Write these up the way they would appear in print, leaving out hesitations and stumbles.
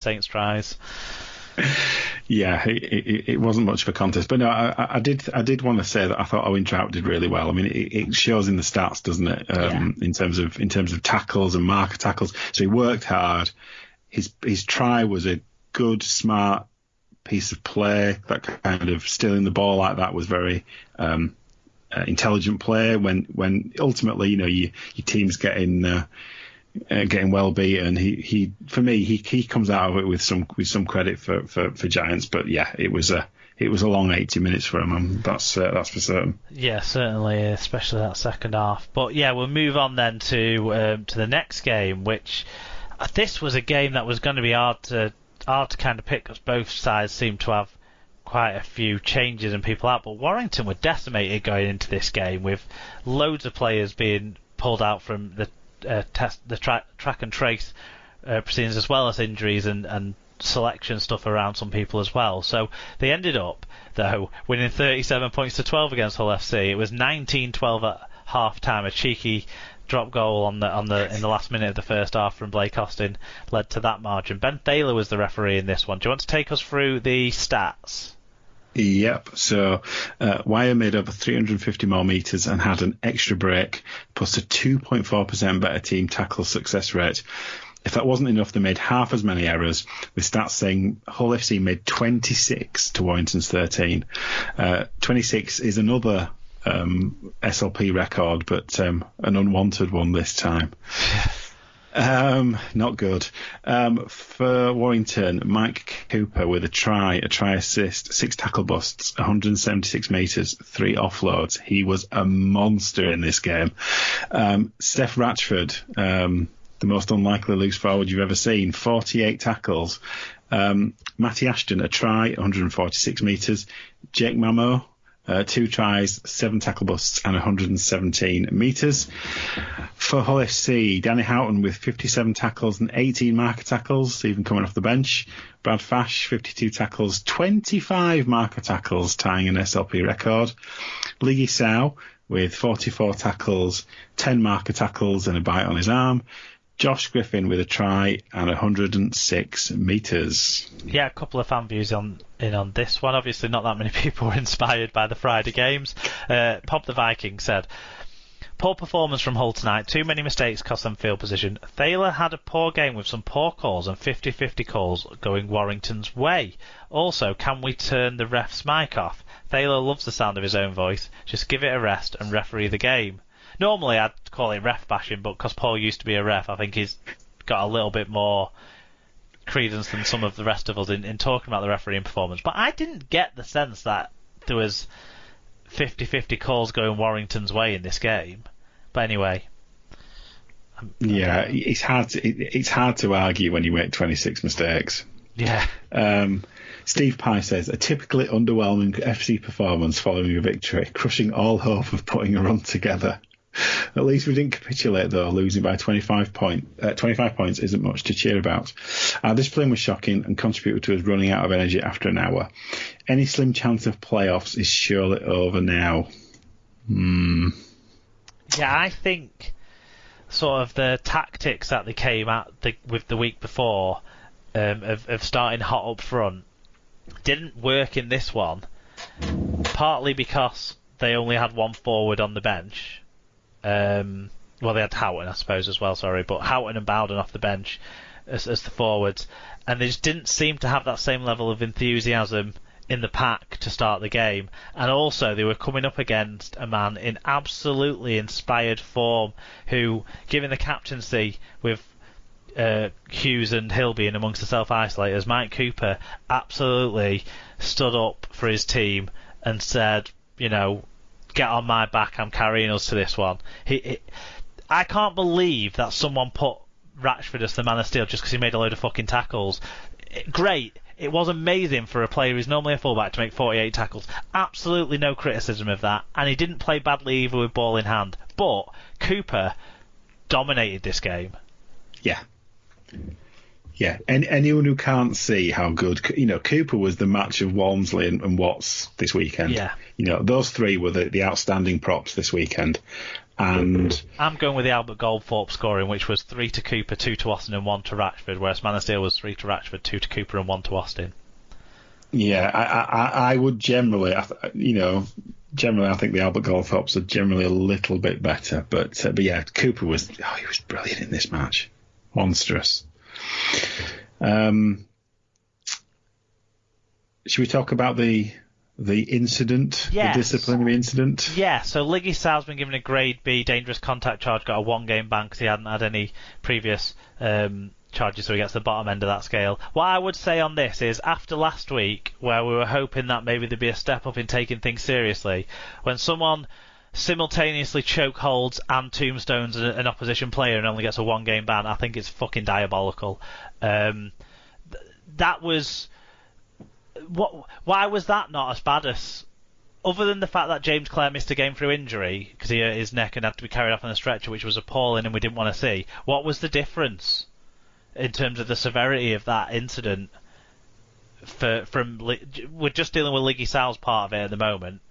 Saints tries. Yeah, it wasn't much of a contest, but no, I did want to say that I thought Owen Trout did really well. I mean, it shows in the stats, doesn't it? In terms of tackles and marker tackles. So he worked hard. His try was a good, smart piece of play. That kind of stealing the ball like that was very intelligent play. When ultimately, your team's getting well beaten, he for me he comes out of it with some credit for Giants. But yeah, it was a long 80 minutes for him. That's for certain. Yeah, certainly, especially that second half. But yeah, we'll move on then to the next game, which this was a game that was going to be hard to kind of pick, because both sides seemed to have quite a few changes and people out. But Warrington were decimated going into this game, with loads of players being pulled out from the track and trace proceedings, as well as injuries and selection stuff around some people as well. So they ended up, though, winning 37 points to 12 against Hull FC. It was 19-12 at half time. A cheeky drop goal in the last minute of the first half from Blake Austin led to that margin. Ben Thaler was the referee in this one. Do you want to take us through the stats? Yep. So Wire made over 350 more metres and had an extra break, plus a 2.4% better team tackle success rate. If that wasn't enough, they made half as many errors, with stats saying Hull FC made 26 to Warrington's 13. 26 is another SLP record, but an unwanted one this time. Not good. For Warrington, Mike Cooper with a try assist, 6 tackle busts, 176 metres, 3 offloads. He was a monster in this game. Steph Ratchford, the most unlikely loose forward you've ever seen, 48 tackles. Matty Ashton, a try, 146 metres. Jake Mamo, 2 tries, 7 tackle busts and 117 metres. For Hull FC, Danny Houghton with 57 tackles and 18 marker tackles, even coming off the bench. Brad Fash, 52 tackles, 25 marker tackles, tying an SLP record. Lee Sow with 44 tackles, 10 marker tackles and a bite on his arm. Josh Griffin with a try and 106 metres. Yeah, a couple of fan views in on this one. Obviously not that many people were inspired by the Friday games. Pop the Viking said, poor performance from Hull tonight. Too many mistakes cost them field position. Thaler had a poor game with some poor calls and 50-50 calls going Warrington's way. Also, can we turn the ref's mic off? Thaler loves the sound of his own voice. Just give it a rest and referee the game. Normally I'd call it ref bashing, but because Paul used to be a ref, I think he's got a little bit more credence than some of the rest of us in talking about the refereeing performance. But I didn't get the sense that there was 50-50 calls going Warrington's way in this game. But anyway. Yeah, it's hard to argue when you make 26 mistakes. Yeah. Steve Pye says, a typically underwhelming FC performance following a victory, crushing all hope of putting a run together. At least we didn't capitulate, though. Losing by 25 points isn't much to cheer about. Our discipline was shocking and contributed to us running out of energy after an hour. Any slim chance of playoffs is surely over now. Yeah, I think sort of the tactics that they came at with the week before of starting hot up front didn't work in this one, partly because they only had one forward on the bench. Well, they had Houghton, I suppose, as well, sorry, but Houghton and Bowden off the bench as the forwards, and they just didn't seem to have that same level of enthusiasm in the pack to start the game. And also they were coming up against a man in absolutely inspired form who, given the captaincy with Hughes and Hill being amongst the self-isolators, Mike Cooper absolutely stood up for his team and said, get on my back, I'm carrying us to this one. I can't believe that someone put Ratchford as the man of steel just because he made a load of fucking tackles. Great. It was amazing for a player who's normally a fullback to make 48 tackles. Absolutely no criticism of that. And he didn't play badly either with ball in hand. But Cooper dominated this game. Yeah. Yeah, and anyone who can't see how good, Cooper was the match of Walmsley and Watts this weekend. Yeah. Those three were the outstanding props this weekend. And I'm going with the Albert Goldthorpe scoring, which was 3 to Cooper, 2 to Austin, and 1 to Ratchford, whereas Man of Steel was 3 to Ratchford, 2 to Cooper, and 1 to Austin. Yeah, I would generally, I think the Albert Goldthorpes are generally a little bit better, but yeah, Cooper he was brilliant in this match, monstrous. Should we talk about the incident, yes. The disciplinary incident? Yeah, so Liggy Sal's been given a grade B dangerous contact charge, got a 1-game ban because he hadn't had any previous charges, so he gets the bottom end of that scale. What I would say on this is, after last week, where we were hoping that maybe there'd be a step up in taking things seriously, when someone simultaneously chokeholds and tombstones an opposition player and only gets a 1-game ban, I think it's fucking diabolical. That was... Why was that not as bad as... Other than the fact that James Clare missed a game through injury, because he hurt his neck and had to be carried off on a stretcher, which was appalling and we didn't want to see, what was the difference in terms of the severity of that incident? We're just dealing with Liggy Sal's part of it at the moment.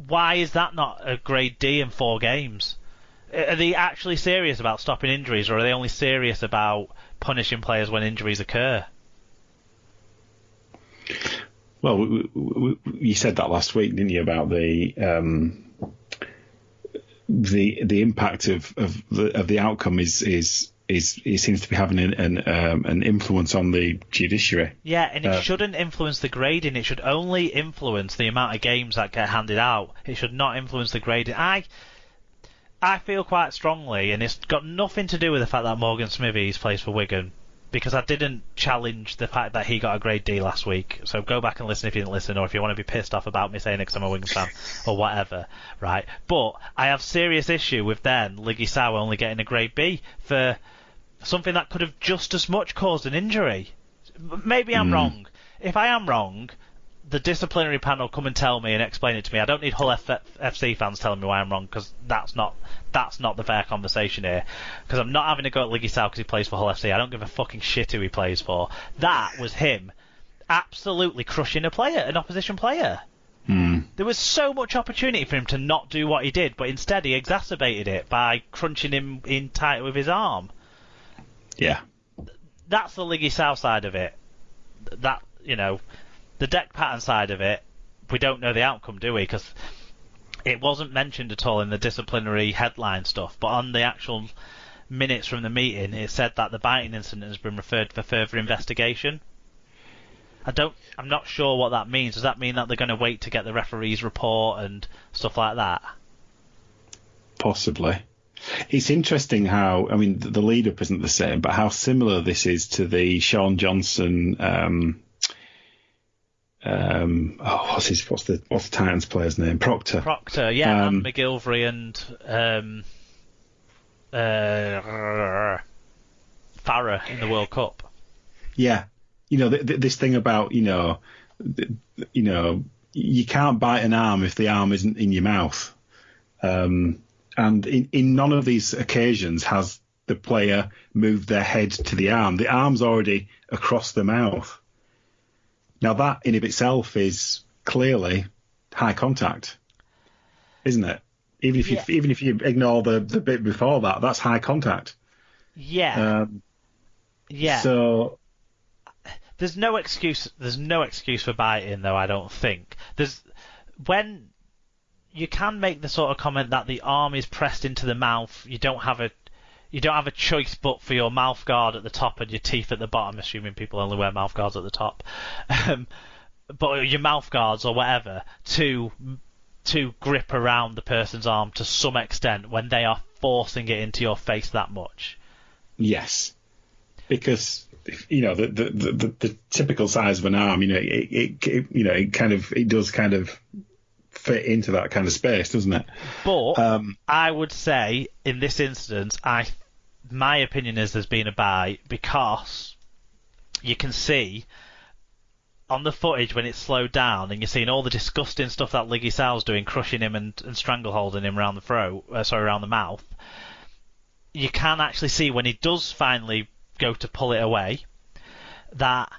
Why is that not a grade D in 4 games? Are they actually serious about stopping injuries, or are they only serious about punishing players when injuries occur? Well, you said that last week, didn't you, about the impact of the outcome is it seems to be having an influence on the judiciary. Yeah, and it shouldn't influence the grading. It should only influence the amount of games that get handed out. It should not influence the grading. I feel quite strongly, and it's got nothing to do with the fact that Morgan Smithies plays for Wigan, because I didn't challenge the fact that he got a grade D last week. So go back and listen if you didn't listen, or if you want to be pissed off about me saying it because I'm a Wigan fan, or whatever, right? But I have serious issue with then Liggy Sal only getting a grade B for something that could have just as much caused an injury. Maybe I'm wrong. If I am wrong, the disciplinary panel come and tell me and explain it to me. I don't need Hull FC fans telling me why I'm wrong, because that's not the fair conversation here. Because I'm not having to go at Liggy Sal because he plays for Hull FC. I don't give a fucking shit who he plays for. That was him absolutely crushing an opposition player. There was so much opportunity for him to not do what he did, but instead he exacerbated it by crunching him in tight with his arm. Yeah. That's the Liggy Sal side of it. That, the deck pattern side of it, we don't know the outcome, do we? Because it wasn't mentioned at all in the disciplinary headline stuff, but on the actual minutes from the meeting, it said that the biting incident has been referred for further investigation. I'm not sure what that means. Does that mean that they're going to wait to get the referee's report and stuff like that? Possibly. It's interesting how, the lead-up isn't the same, but how similar this is to the Sean Johnson... what's the Titans player's name? Proctor, and McGilvery and Farah in the World Cup. Yeah, this thing about you can't bite an arm if the arm isn't in your mouth, and in none of these occasions has the player moved their head to the arm. The arm's already across the mouth. Now that in of itself is clearly high contact, isn't it? Even if you ignore the bit before that, that's high contact. Yeah. Yeah. So there's no excuse. There's no excuse for biting, though. I don't think when you can make the sort of comment that the arm is pressed into the mouth. You don't have a choice but for your mouth guard at the top and your teeth at the bottom, assuming people only wear mouth guards at the top. But your mouth guards or whatever to grip around the person's arm to some extent when they are forcing it into your face that much. Yes, because the typical size of an arm, it does kind of fit into that kind of space, doesn't it? But I would say in this instance, my opinion is there's been a bite, because you can see on the footage when it's slowed down and you're seeing all the disgusting stuff that Liggy Sal's doing, crushing him and strangleholding him around the mouth. You can actually see when he does finally go to pull it away that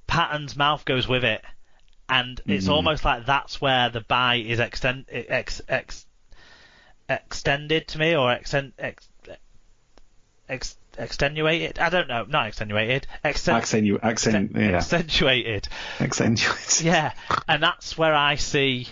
Patton's mouth goes with it. And it's almost like that's where the bite is extended to me, or extenuated. I don't know, not extenuated. Accentuated. Yeah, and that's where I see.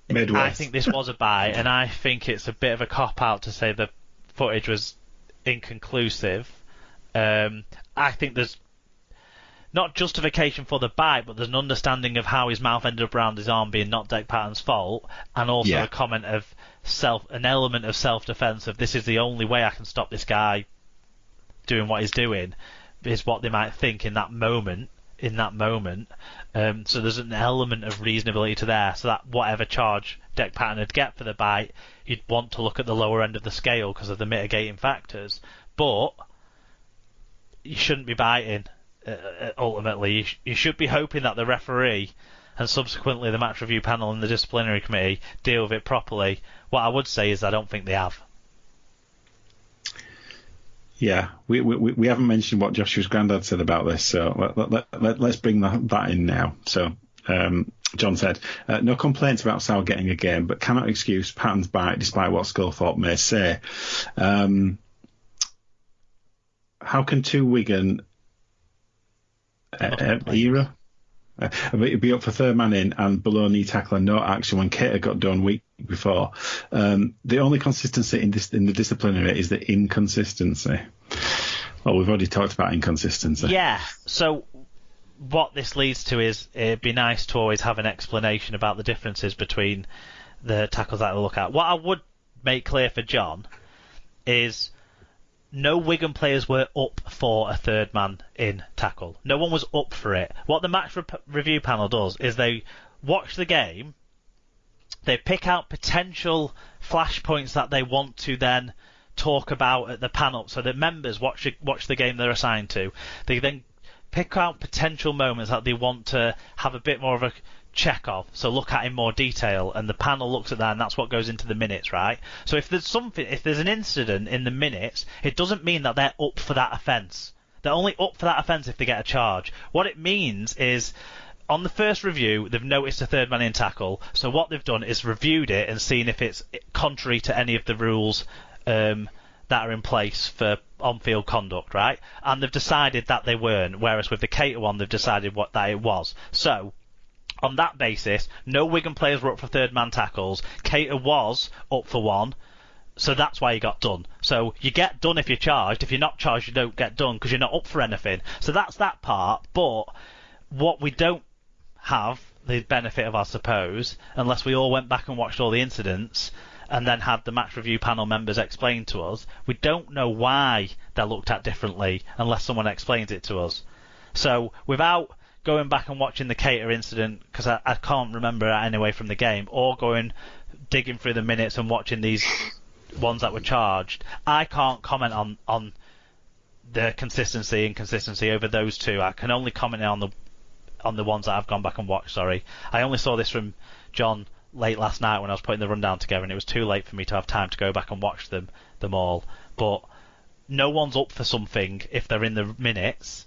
Midwest. I think this was a bye, and I think it's a bit of a cop out to say the footage was inconclusive. I think there's not justification for the bite, but there's an understanding of how his mouth ended up around his arm being not Dec Patton's fault, and also a comment of an element of self-defence of this is the only way I can stop this guy doing what he's doing, is what they might think in that moment. So there's an element of reasonability to there, so that whatever charge Dec Patton would get for the bite, you'd want to look at the lower end of the scale because of the mitigating factors. But you shouldn't be biting, ultimately. You should be hoping that the referee and subsequently the match review panel and the disciplinary committee deal with it properly. What I would say is I don't think they have. Yeah, we haven't mentioned what Joshua's granddad said about this, so let's bring that in now. So John said, no complaints about Sal getting a game, but cannot excuse Patton's bite despite what Sculthorpe may say. How can two Wigan era be up for third man in and below knee tackle and no action when Cater got done week before? The only consistency in the disciplinary is the inconsistency. Well, we've already talked about inconsistency. Yeah, so what this leads to is it'd be nice to always have an explanation about the differences between the tackles that I look at. What I would make clear for John is no Wigan players were up for a third man in tackle. No one was up for it. What the match review panel does is they watch the game, they pick out potential flashpoints that they want to then talk about at the panel, so that members watch the game they're assigned to. They then pick out potential moments that they want to have a bit more of a check of, so look at in more detail, and the panel looks at that, and that's what goes into the minutes, right? So if there's an incident in the minutes, it doesn't mean that they're up for that offence. They're only up for that offence if they get a charge. What it means is, on the first review, they've noticed a third man in tackle, so what they've done is reviewed it and seen if it's contrary to any of the rules that are in place for on-field conduct, right? And they've decided that they weren't, whereas with the Cater one, they've decided that it was. So on that basis, no Wigan players were up for third-man tackles. Cater was up for one, so that's why he got done. So you get done if you're charged. If you're not charged, you don't get done because you're not up for anything. So that's that part. But what we don't have the benefit of, I suppose, unless we all went back and watched all the incidents and then had the match review panel members explain to us, we don't know why they're looked at differently unless someone explains it to us. So without going back and watching the Cater incident, because I can't remember it anyway from the game, or digging through the minutes and watching these ones that were charged, I can't comment on the inconsistency over those two. I can only comment on the ones that I've gone back and watched. Sorry, I only saw this from John late last night when I was putting the rundown together, and it was too late for me to have time to go back and watch them all. But no one's up for something if they're in the minutes.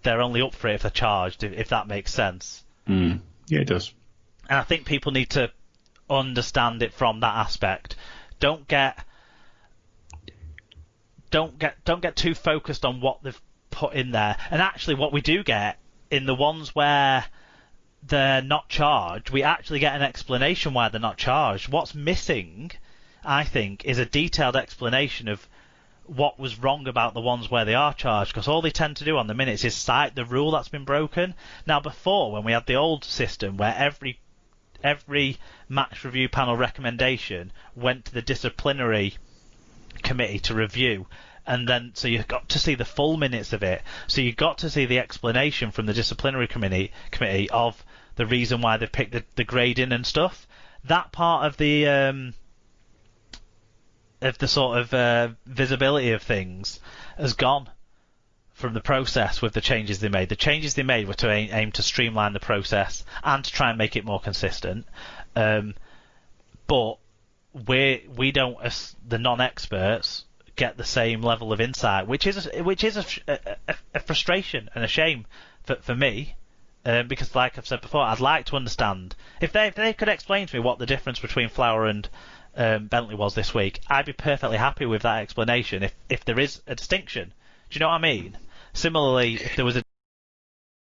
They're only up for it if they're charged, if that makes sense. Yeah, it does. And I think people need to understand it from that aspect. Don't get too focused on what they've put in there. And actually, what we do get in the ones where they're not charged, we actually get an explanation why they're not charged. What's missing, I think, is a detailed explanation of what was wrong about the ones where they are charged, because all they tend to do on the minutes is cite the rule that's been broken. Now, before, when we had the old system where every match review panel recommendation went to the disciplinary committee to review, and then so you got to see the full minutes of it, so you got to see the explanation from the disciplinary committee of the reason why they picked the grading and stuff. That part of the sort of visibility of things has gone from the process with the changes they made. The changes they made were to aim to streamline the process and to try and make it more consistent. But we don't, as the non-experts, get the same level of insight, which is a frustration and a shame for me. Because, like I've said before, I'd like to understand if they could explain to me what the difference between Flower and Bentley was this week, I'd be perfectly happy with that explanation if there is a distinction. Do you know what I mean? Similarly, if there was a